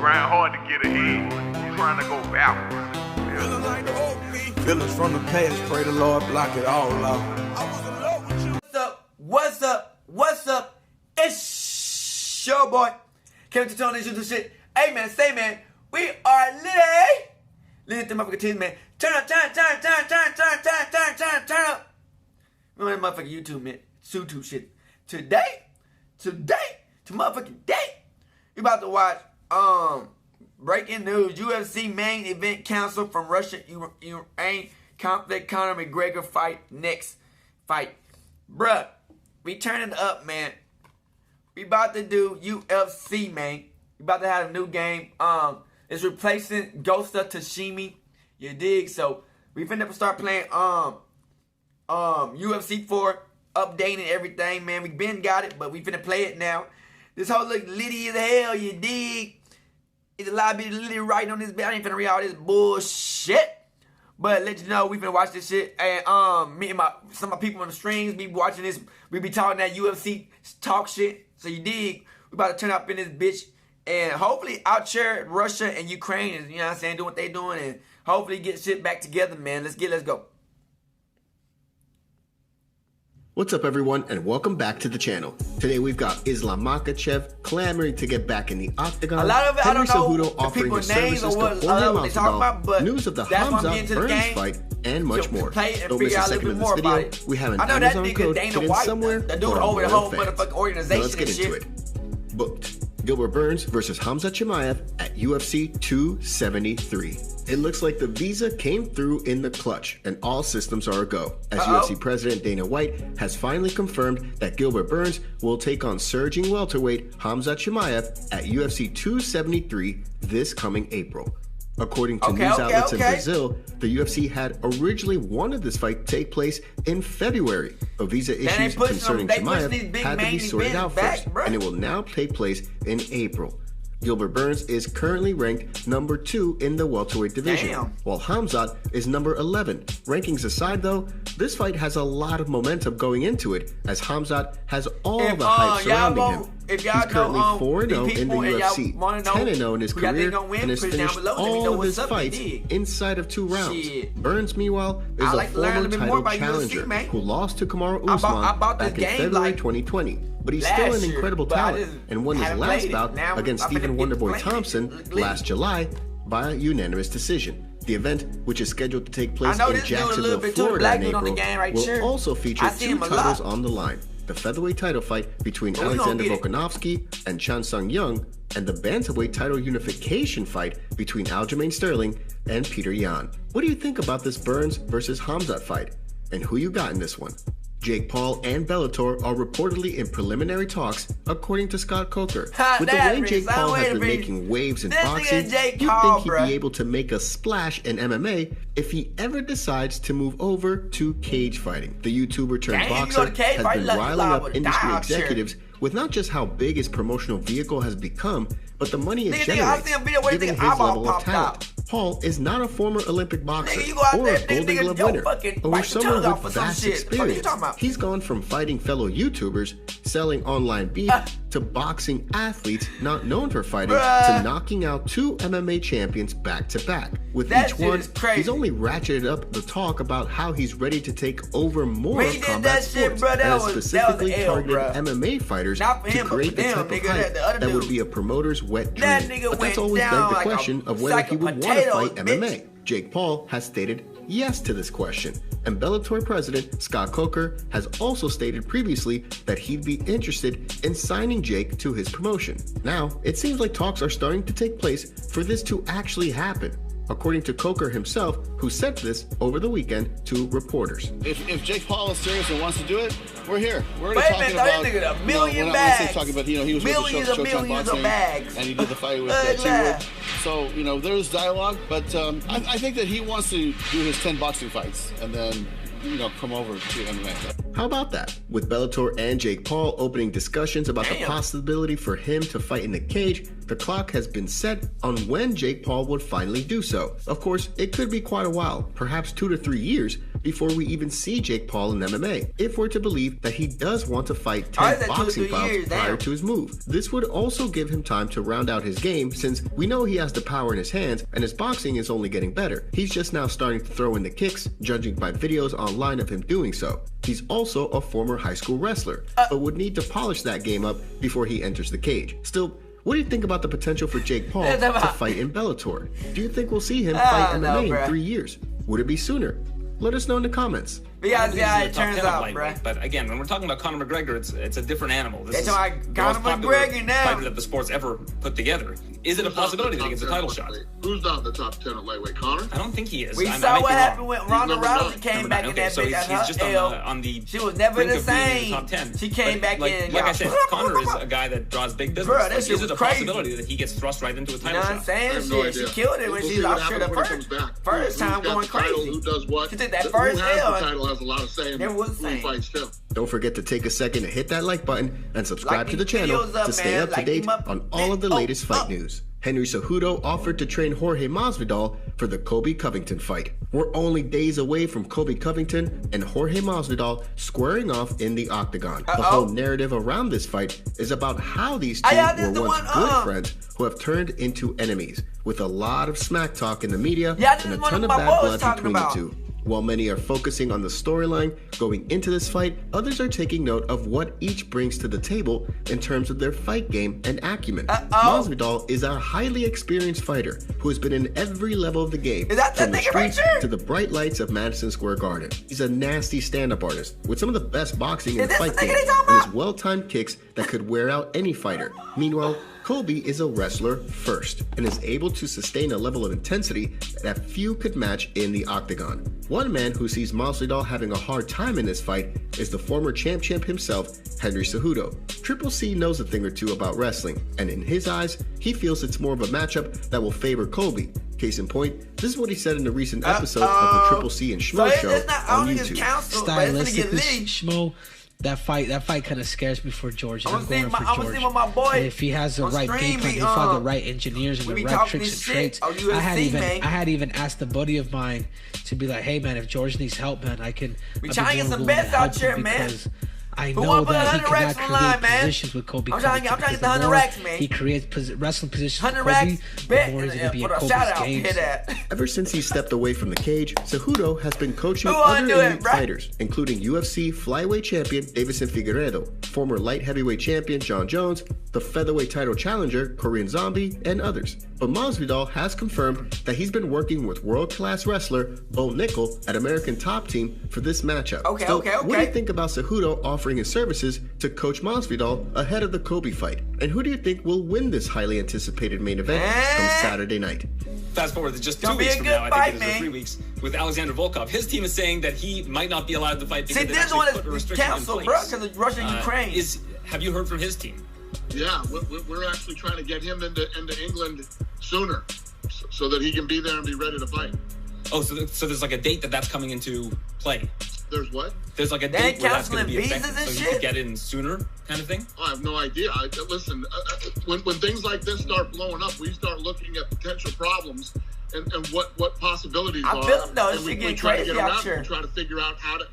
grind hard to get ahead. You're trying to go backwards. Feelings from the past, pray the Lord block it all out. I was in love with you. What's up? What's up? It's your boy. Came to tell this YouTube shit. Hey man, say man, we are lit the motherfucking team, man. Turn up. Remember that motherfucking YouTube, man. YouTube shit. Today, to motherfucking day, we about to watch breaking news. UFC main event canceled from Russia-Ukrain conflict. Conor McGregor next fight. Bruh, we turning up, man. We about to do UFC, man. We about to have a new game. It's replacing Ghost of Tsushima. You dig? So we finna start playing UFC 4, updating everything, man. We been got it, but we finna play it now. This whole look litty as hell, you dig? It's a lot of people literally writing on this bit. I ain't finna read all this bullshit. But let you know, we finna watch this shit. And me and some of my people on the streams be watching this. We be talking that UFC talk shit. So you dig? We about to turn up in this bitch. And hopefully out here Russia and Ukraine is, you know what I'm saying, doing what they doing. And hopefully get shit back together, man. Let's go. What's up, everyone, and welcome back to the channel. Today we've got Islam Makhachev clamoring to get back in the octagon. A lot of it, I don't know Cejudo offering his services to Jorge Masvidal, news of the Hamza Burns fight, and much more. Don't miss a second of this video. We have an Amazon code hidden somewhere the dude over the whole motherfucking organization. Let's get into it. Booked. Gilbert Burns versus Hamza Chimaev at UFC 273. It looks like the visa came through in the clutch, and all systems are a go, as UFC President Dana White has finally confirmed that Gilbert Burns will take on surging welterweight Hamza Chimaev at UFC 273 this coming April. According to news outlets in Brazil, the UFC had originally wanted this fight to take place in February, but visa issues concerning Chimaev had to be sorted out first, and it will now take place in April. Gilbert Burns is currently ranked number 2 in the welterweight division, while Hamzat is number 11. Rankings aside though, this fight has a lot of momentum going into it, as Hamzat has all the hype surrounding him. He's currently 4-0 in the UFC, 10-0 in his career, and has finished all of his fights inside of 2 rounds. Burns, meanwhile, is a former title challenger who lost to Kamaru Usman back in February 2020. But he's still an incredible talent and won his last bout against Stephen Wonderboy Thompson last July by a unanimous decision. The event, which is scheduled to take place in Jacksonville, Florida in April, will also feature 2 titles on the line. The featherweight title fight between Alexander Volkanovski and Chan Sung Jung, and the bantamweight title unification fight between Aljamain Sterling and Peter Yan. What do you think about this Burns versus Hamzat fight? And who you got in this one? Jake Paul and Bellator are reportedly in preliminary talks, according to Scott Coker. With the way Jake Paul has been making waves in boxing, you'd think he'd be able to make a splash in MMA if he ever decides to move over to cage fighting. The YouTuber turned boxer has been riling up industry executives with not just how big his promotional vehicle has become, but the money it generates, given his level of talent. Paul is not a former Olympic boxer or a Golden Glove winner, or someone with vast experience. He's gone from fighting fellow YouTubers, selling online beef, to boxing athletes not known for fighting, to knocking out 2 MMA champions back to back. With each one, he's only ratcheted up the talk about how he's ready to take over more combat sports, and has specifically targeted MMA fighters to create the type of hype that would be a promoter's wet dream. But that's always begged the question of whether he would want to fight MMA. Jake Paul has stated yes to this question, and Bellator president Scott Coker has also stated previously that he'd be interested in signing Jake to his promotion. Now, it seems like talks are starting to take place for this to actually happen, according to Coker himself, who said this over the weekend to reporters. If Jake Paul is serious and wants to do it, we're here. We're already talking about a million bags. Talking about, he was with Showtime Boxing, and he did the fight with Cejudo. So, there's dialogue, but I think that he wants to do his 10 boxing fights and then, come over to MMA. How about that? With Bellator and Jake Paul opening discussions about the possibility for him to fight in the cage, the clock has been set on when Jake Paul would finally do so. Of course, it could be quite a while, perhaps 2 to 3 years, before we even see Jake Paul in MMA, if we're to believe that he does want to fight 10 boxing bouts prior to his move. This would also give him time to round out his game, since we know he has the power in his hands and his boxing is only getting better. He's just now starting to throw in the kicks, judging by videos online of him doing so. He's also a former high school wrestler, but would need to polish that game up before he enters the cage. Still, what do you think about the potential for Jake Paul to fight in Bellator? Do you think we'll see him fight MMA in 3 years? Would it be sooner? Let us know in the comments. Yeah, it turns out, bro. But again, when we're talking about Conor McGregor, it's a different animal. This is Conor the most popular McGregor now. fighter that the sport's ever put together. Is it a possibility that he gets a title shot? Who's not in the top 10 at lightweight, Conor? I don't think he is. We saw what happened when Ronda Rousey came back in that so bitch. he's just on the she was never brink the of being in the same. top 10. She came back in. Like I said, Conor is a guy that draws big business. Bro, Is it a possibility that he gets thrust right into a title shot? I'm saying? She killed it when she lost her the first time going crazy. Who does what? She took that first L. The title has a lot of say in who fights him. Don't forget to take a second to hit that like button and subscribe to the channel to stay up to date on all of the latest fight news. Henry Cejudo offered to train Jorge Masvidal for the Colby Covington fight. We're only days away from Colby Covington and Jorge Masvidal squaring off in the octagon. The whole narrative around this fight is about how these two were once good friends who have turned into enemies, with a lot of smack talk in the media and a ton of bad blood between the two. While many are focusing on the storyline going into this fight, others are taking note of what each brings to the table in terms of their fight game and acumen. Masvidal is a highly experienced fighter who has been in every level of the game, from the streets to the bright lights of Madison Square Garden. He's a nasty stand-up artist with some of the best boxing in the fight game and his well-timed kicks that could wear out any fighter. Meanwhile, Colby is a wrestler first and is able to sustain a level of intensity that few could match in the octagon. One man who sees Masvidal having a hard time in this fight is the former champ himself, Henry Cejudo. Triple C knows a thing or two about wrestling, and in his eyes, he feels it's more of a matchup that will favor Colby. Case in point, this is what he said in a recent episode of the Triple C and Schmo show on YouTube. Stylistically, Schmo, that fight kind of scares me for George. I'm going for George. And if he has the right game plan, he'll find the right engineers and the right tricks and traits. I had even asked a buddy of mine to be like, hey man, if George needs help, man, I can. We trying to get some bets out here, man. I know that he cannot create positions with Colby. I'm trying to get the 100 racks, man. He creates wrestling positions with 100 Colby, racks, the more he's going to be in Colby's games. Ever since he stepped away from the cage, Cejudo has been coaching other elite fighters, including UFC flyweight champion Davison Figueiredo, former light heavyweight champion John Jones, the featherweight title challenger Korean Zombie, and others. But Masvidal has confirmed that he's been working with world-class wrestler Bo Nickel at American Top Team for this matchup. Okay. What do you think about Cejudo offering his services to coach Masvidal ahead of the Colby fight? And who do you think will win this highly anticipated main event come Saturday night? Fast forward to just 2 weeks from now, I think it is, or 3 weeks, with Alexander Volkov. His team is saying that he might not be allowed to fight because they actually put a restriction in place. Because of Russia-Ukrain. Have you heard from his team? Yeah, we're actually trying to get him into England sooner so that he can be there and be ready to fight. Oh, so there's like a date that's coming into play. There's what? There's like a date where that's going to be effective, so you can get in sooner, kind of thing? I have no idea. Listen, when things like this start blowing up, we start looking at potential problems and what possibilities are. I feel them though. And we try to get around it and try to figure out how to,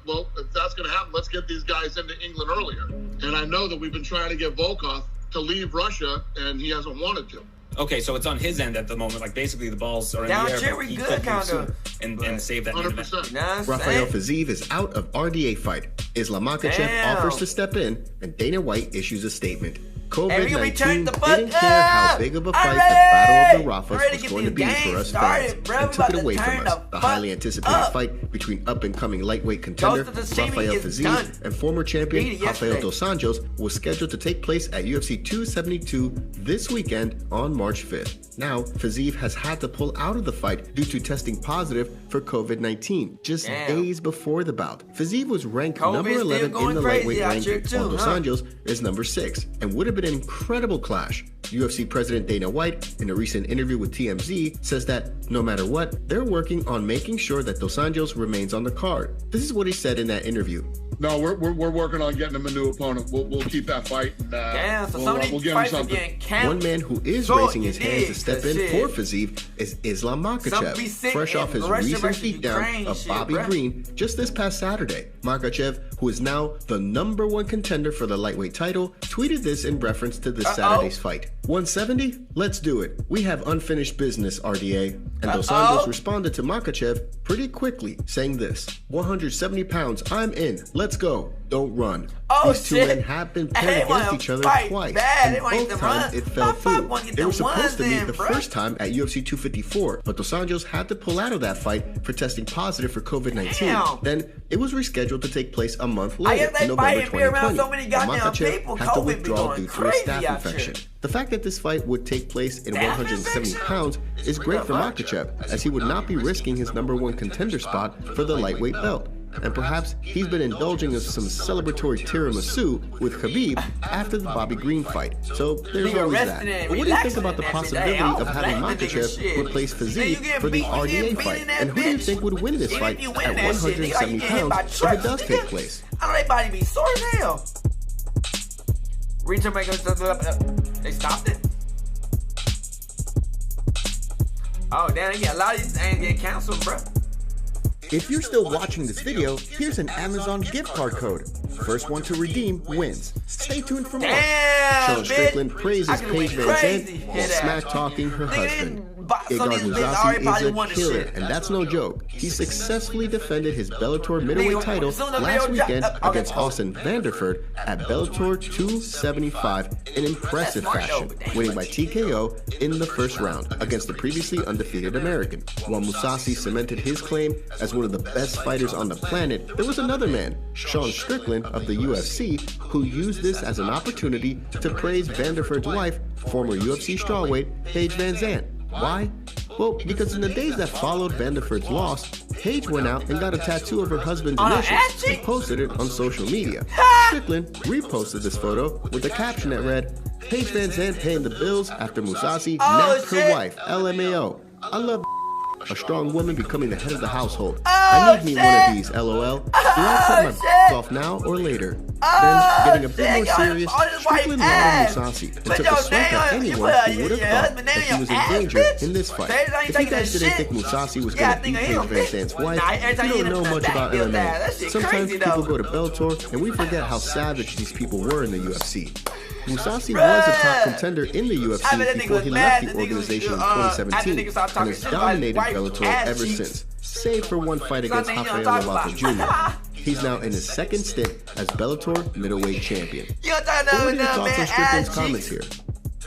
well, if that's going to happen, let's get these guys into England earlier. And I know that we've been trying to get Volkov to leave Russia, and he hasn't wanted to. Okay, so it's on his end at the moment. Like, basically, the balls are in the air, but he could move and save that 100%. Rafael Fiziev is out of RDA fight. Islam Makhachev offers to step in, and Dana White issues a statement. COVID-19 didn't care how big of a fight the Battle of the Rafas was going to be for us fans, and took it away from us. The highly anticipated fight between up-and-coming lightweight contender Rafael Fiziev and former champion Rafael Dos Anjos was scheduled to take place at UFC 272 this weekend on March 5th. Now, Fiziev has had to pull out of the fight due to testing positive for COVID-19 just days before the bout. Fiziev was ranked number 11 in the lightweight ranking, while Dos Anjos is number 6, and would have been an incredible clash. UFC President Dana White, in a recent interview with TMZ, says that no matter what, they're working on making sure that Dos Anjos remains on the card. This is what he said in that interview. No, we're working on getting him a new opponent. We'll keep that fight. And, damn, so we'll give him something. One man who is raising his hands to step in for Fiziev is Islam Makhachev, fresh off his recent beatdown of Bobby Green just this past Saturday. Makhachev, who is now the #1 contender for the lightweight title, tweeted this in reference to this Saturday's fight. 170? Let's do it. We have unfinished business, RDA. And Dos Anjos responded to Makhachev pretty quickly, saying this: 170 pounds, I'm in. Let's go. Don't run. These two men have been paired against each other twice, and both times it fell through. They were supposed to meet the first time at UFC 254, but Dos Anjos had to pull out of that fight for testing positive for COVID-19. Then it was rescheduled to take place a month later, in November 2020. Makhachev had to withdraw due to a staph infection. The fact that this fight would take place in 170 pounds is great for Makhachev, as he would not be risking his #1 contender spot for the lightweight belt. And perhaps he's been indulging in some celebratory tiramisu with Khabib after the Bobby Green fight. So there's always that. But what do you think about the possibility of having Makhachev replace Fiziev for the RDA fight? And who do you think would win this fight at 170 pounds if it does take place? I know they body be sore as hell. Return makers, they stopped it. Oh damn, they get a lot of these things get canceled, bro. If you're still watching this video, here's an Amazon gift card code. First one to redeem wins. Stay tuned for more. Sean Strickland praises Paige VanZant while smack-talking her husband. Gegard Mousasi is a killer, and that's no joke. He successfully defended his Bellator middleweight title last weekend against Austin Vanderford at Bellator 275 in impressive fashion, winning by TKO in the first round against the previously undefeated American. While Mousasi cemented his claim as one of the best fighters on the planet, there was another man, Sean Strickland of the UFC, who used this as an opportunity to praise Vanderford's wife, former UFC strawweight Paige VanZant. Why? Well, because in the days that followed Vanderford's loss, Paige went out and got a tattoo of her husband's initials and posted it on social media. Strickland reposted this photo with a caption that read, Paige VanZant paying the bills after Mousasi nabbed her wife, LMAO. I love a strong woman becoming the head of the household. I need me one of these, LOL. Do I cut my off now or later? Then, getting a bit more serious, Strickland lauded Mousasi and took a swipe at anyone who would have thought that he was in danger in this fight. If you guys didn't think Mousasi was going to beat Paige VanZant's wife, you don't know much about MMA. Sometimes people go to Bellator and we forget how savage these people were in the UFC. Mousasi was a top contender in the UFC before he left the organization in 2017 and has dominated Bellator ever since, save for one fight against Rafael Lovato Jr. He's now in his second stint as Bellator middleweight champion. What are your thoughts on Strickland's comments here?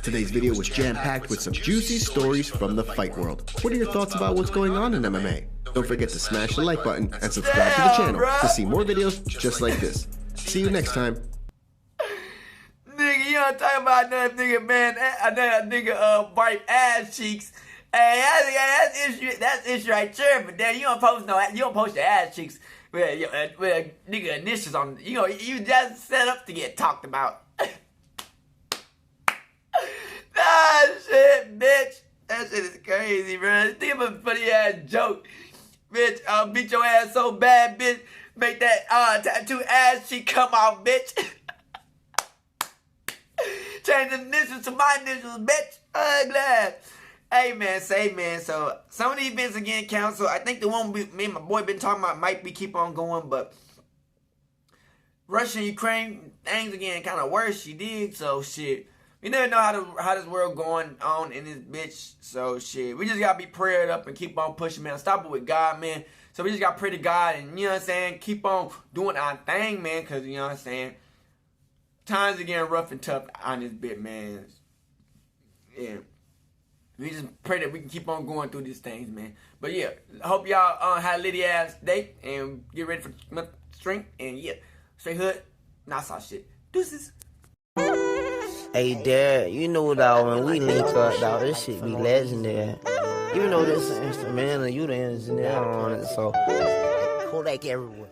Today's video was jam-packed with some juicy stories from the fight world. What are your thoughts about what's going on in MMA? Don't forget to smash the like button and subscribe to the channel to see more videos just like this. See you next time. Nigga, you don't talk about that nigga, man. That nigga bite ass cheeks. Hey, that's issue right there. But then you don't post your ass cheeks with nigga initials on. You know, you just set up to get talked about. Ah, shit, bitch. That shit is crazy, bro. Think of a funny ass joke, bitch. I'll beat your ass so bad, bitch. Make that tattoo ass cheek come out, bitch. Change the initials to my initials, bitch. Ugly. Hey, man, so some of the events are getting canceled. I think the one me and my boy been talking about might be keep on going, but Russia-Ukrain, things are getting kind of worse, you dig? So, shit, we never know how this world going on in this bitch. So, shit, we just got to be prayed up and keep on pushing, man. Stop it with God, man. So, we just got to pray to God and, you know what I'm saying, keep on doing our thing, man, because, you know what I'm saying, times are getting rough and tough on this bit, man. Yeah. We just pray that we can keep on going through these things, man. But yeah, I hope y'all had a litty ass day and get ready for strength. And yeah, straight hood, not saw shit. Deuces. Hey, Dad, you know, dog, when we link up, dog, this shit be legendary. Even though this is instrumental, you the engineer on it, so Kodak everywhere.